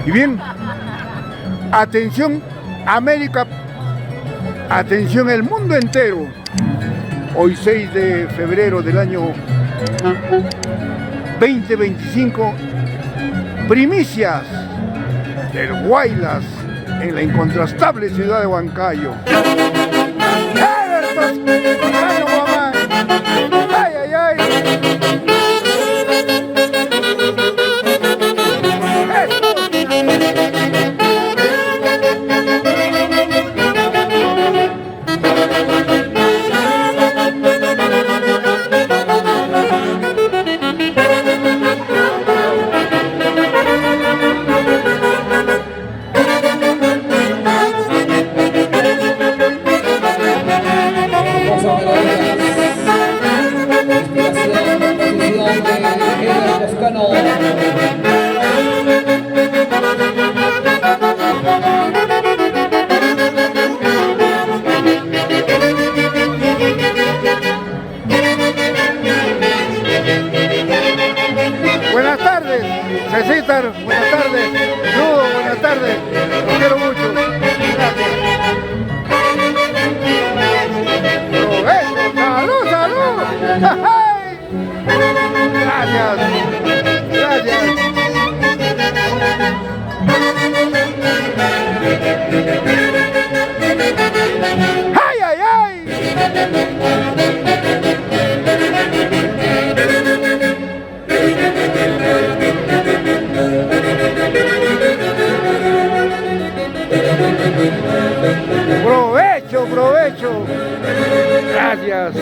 Y bien, atención América, atención el mundo entero. Hoy 6 de febrero del año 2025, primicias del Guaylas en la incontrastable ciudad de Huancayo. ¡Ay, ay, ay! Buenas tardes, Cecitar, buenas tardes, Ludo, buenas tardes, los quiero mucho. Gracias. ¡Salud, salud! Gracias, gracias. ¡Ay, ay, ay! Provecho, provecho. Gracias.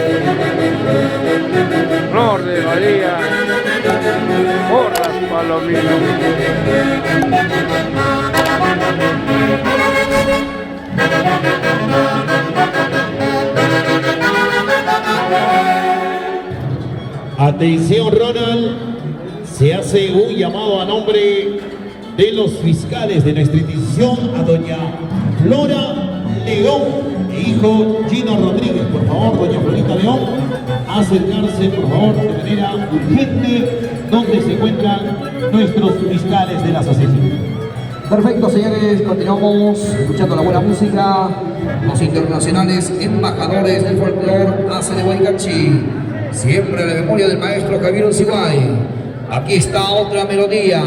Flor de María. Por las palomitas. Atención, Ronald, se hace un llamado a nombre de los fiscales de nuestra institución a doña Flora León e hijo Gino Rodríguez. Por favor, doña Florita León, acercarse por favor de manera urgente donde se encuentran nuestros fiscales de la asociación. Perfecto, señores, continuamos escuchando la buena música. Los internacionales embajadores del folclore hacen de Huaycachi, siempre a la memoria del maestro Javier Unciguay. Aquí está otra melodía,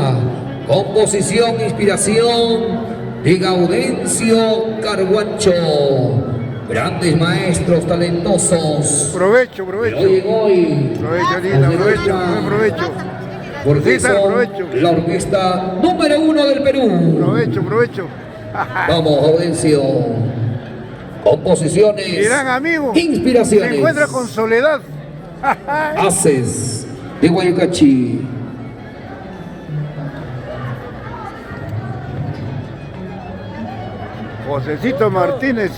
composición, inspiración de Gaudencio Carguancho. Grandes maestros talentosos. Provecho, provecho. Hoy. Provecho, Lina, provecho, buen provecho. Porque son provecho. La orquesta número 1 del Perú. Provecho, provecho. Vamos, Gaudencio. Composiciones. Gran amigo. Inspiraciones. Se encuentra con Soledad. Haces de Huaycachi. Josecito Martínez.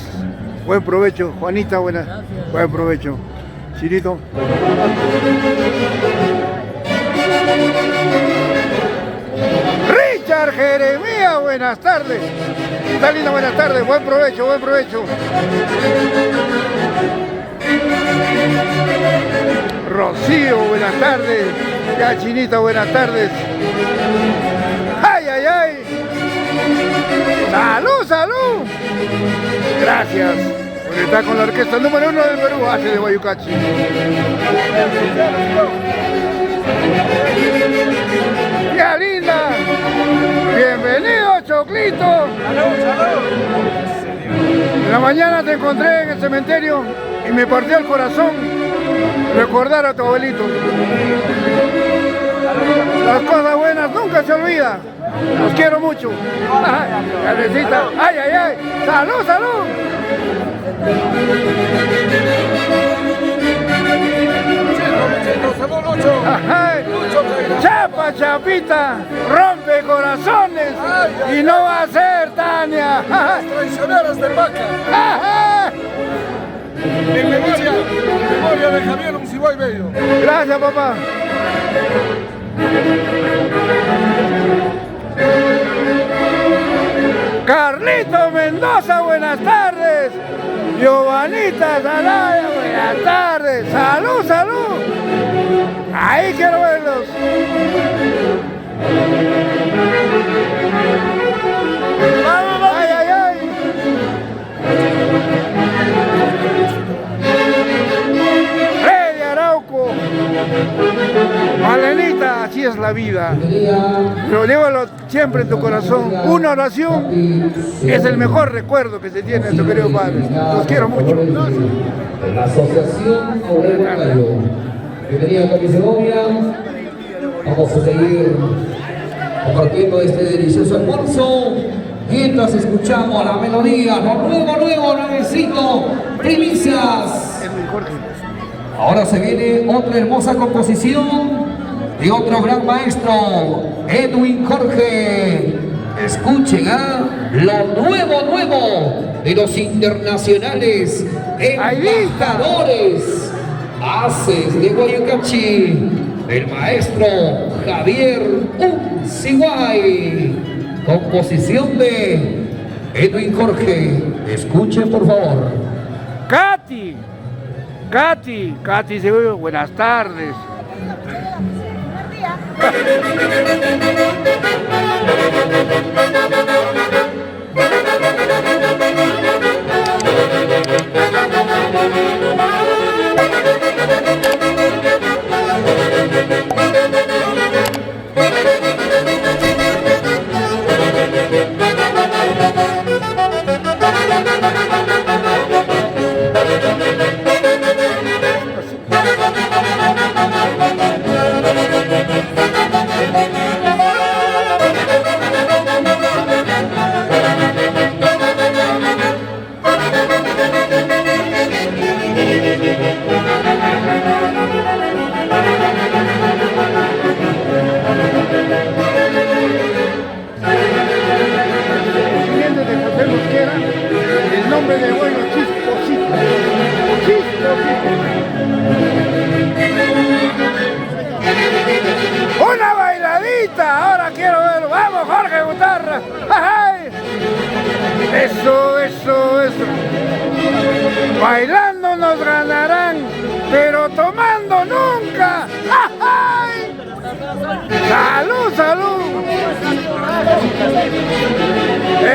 Buen provecho. Juanita, buena. Buen provecho. Chirito. Richard Jeremía, buenas tardes. Talina, buenas tardes. Buen provecho, buen provecho. Rocío, buenas tardes. Ya Chinita, buenas tardes. ¡Ay, ay, ay! ¡Salud, salud! Gracias por estar con la orquesta número 1 del Perú, hace de Huaycachi. ¡Tía linda! ¡Bienvenido, Choclito! ¡Salud, salud! En la mañana te encontré en el cementerio y me partió el corazón recordar a tu abuelito. Las cosas buenas nunca se olvidan. Los quiero mucho. Cabecita. ¡Ay, ay, ay! ¡Salud, salud! Chapa, chapita, rompe corazones y no va a ser Tania. Traicioneras de vaca. En memoria de Javier Unciguay Bello. Gracias, papá. Carlito Mendoza, buenas tardes. Giovanita Salaya, buenas tardes. Salud, salud. Ahí quiero verlos. vida. Pero llévalo siempre en tu corazón. Una oración es el mejor recuerdo que se tiene de tu querido padre. Los quiero mucho. La Asociación Obrero Mayo. Bienvenida a Segovia. Vamos a seguir compartiendo este delicioso almuerzo mientras escuchamos la melodía, lo nuevo, nuevecito, primicias. Ahora se viene otra hermosa composición de otro gran maestro, Edwin Jorge. Escuchen lo nuevo de los internacionales embajadores Haces de Guayucachi, el maestro Javier Unciguay. Composición de Edwin Jorge. Escuchen por favor. Katy, Segovia, buenas tardes. El nombre de bueno Chisposito. Una bailadita, ahora quiero verlo. Vamos, Jorge Guitarra. ¡Ay! Eso. Bailando nos ganarán, pero tomando nunca. ¡Ay! ¡Salud!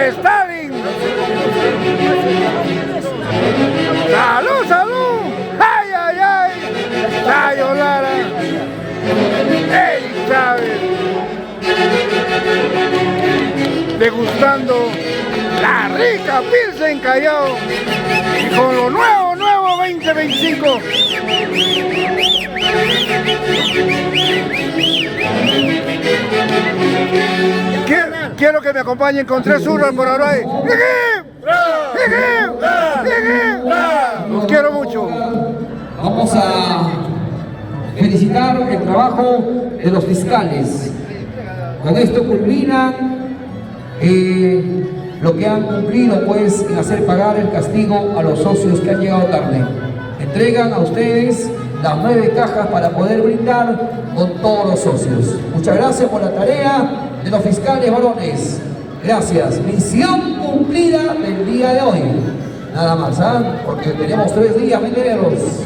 Stalin. ¡Salud! ¡Ay! Chayo Lara. Eric Chávez. Degustando la rica Pilsen Callao. Y con lo nuevo 2025. Quiero que me acompañen con 3 hurras por ahora. Los quiero mucho. Vamos a felicitar el trabajo de los fiscales. Con esto culminan lo que han cumplido, pues, en hacer pagar el castigo a los socios que han llegado tarde. Entregan a ustedes las 9 cajas para poder brindar con todos los socios. Muchas gracias por la tarea de los fiscales varones. Gracias. Misión cumplida del día de hoy. Nada más, porque tenemos 3 días venideros.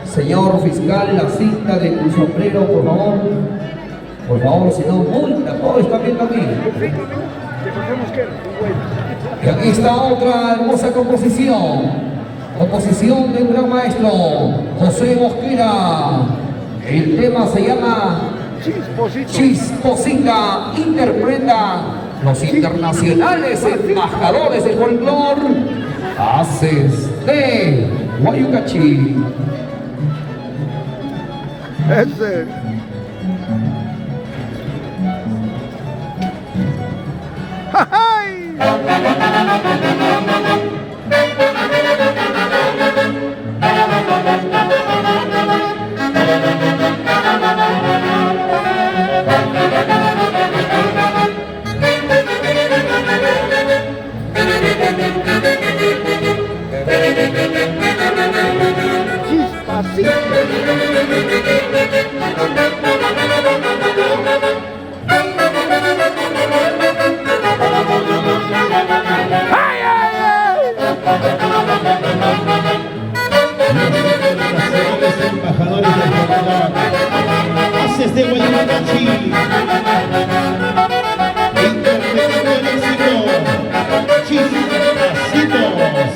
Señor fiscal, la cinta de tu sombrero, por favor. Por favor, si no, multa. Todos están viendo aquí. Y aquí está otra hermosa composición. Composición de un gran maestro, José Mosquera. El tema se llama Chisposita. Interpreta los internacionales embajadores del folclor Haces de Guayucachi. Embajadores del folclor Haces de Guayucachi, interpretando el éxito Chispacitos.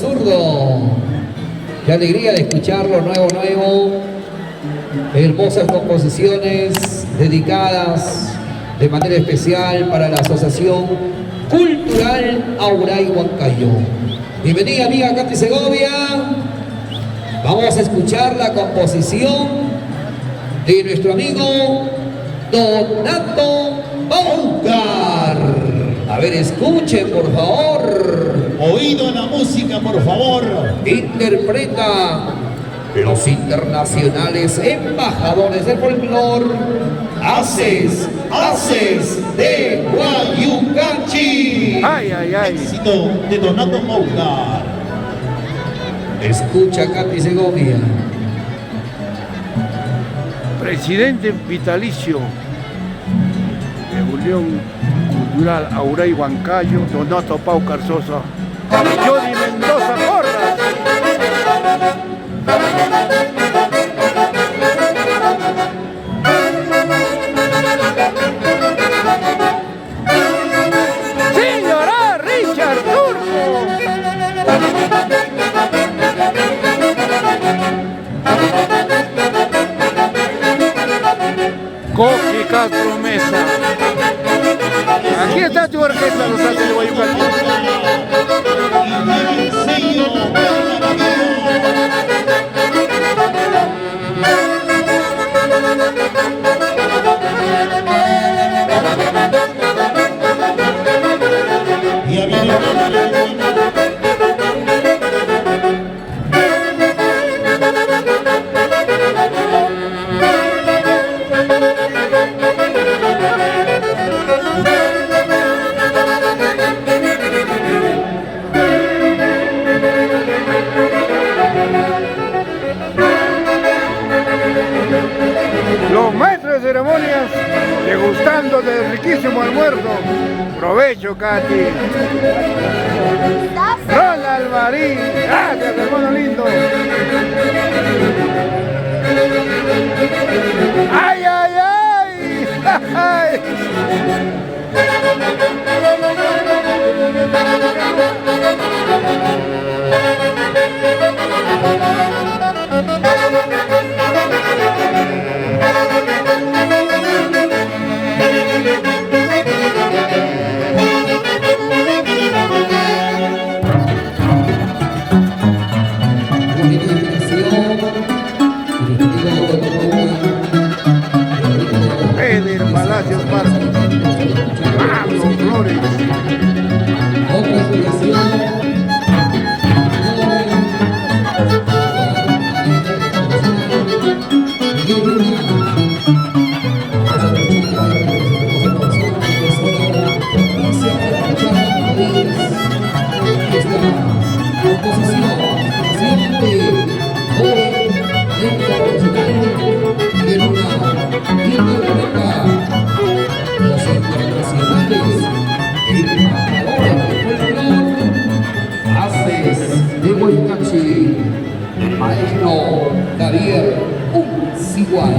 zurdo. Qué alegría de escucharlo nuevo. Hermosas composiciones dedicadas de manera especial para la Asociación Cultural Auray Huancayo. Bienvenida amiga Katy Segovia. Vamos a escuchar la composición de nuestro amigo Donato Baucar. A ver, escuchen por favor. Oído en la música, por favor. Interpreta los internacionales embajadores del folclor, Haces de Guayucanchi. Ay, ay, ay. Éxito de Donato Baucar. Escucha Katy Segovia. Presidente vitalicio de Unión Cultural Auray Huancayo, Donato Baucar Sosa. Jody Mendoza Porras. Señora Richard Turco. Coqui Castro Mesa. Aquí está tu orquesta, Los Ángeles de Guayucanchi. Y el sello de maravilla. Y Los maestros de ceremonias degustando del riquísimo almuerzo. Provecho, Katy. Ronald Marín. Gracias, hermano lindo. ¡Ay, ay, ay! ¡Ay! Eder Palacios Marcos. Pablo Flores. Otra explicación. Maestro Javier Unsiguay.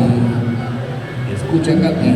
Escucha Katy.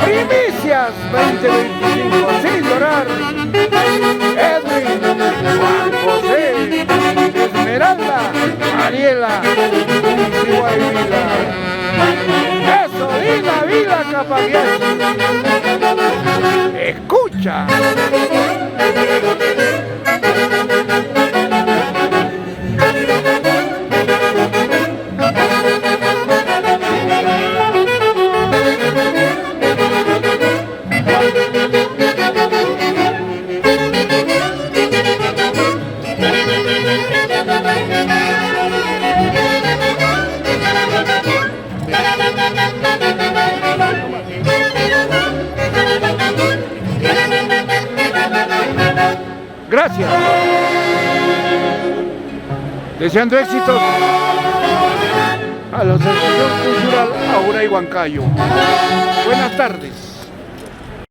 Primicias 2025 sin llorar. Edwin, Juan José, Esmeralda, Mariela, Iguay Vila. Eso, Vila Capaguiachi. Escucha. Gracias. Deseando éxitos a los del Sector Cultural Aura y Huancayo. Buenas tardes.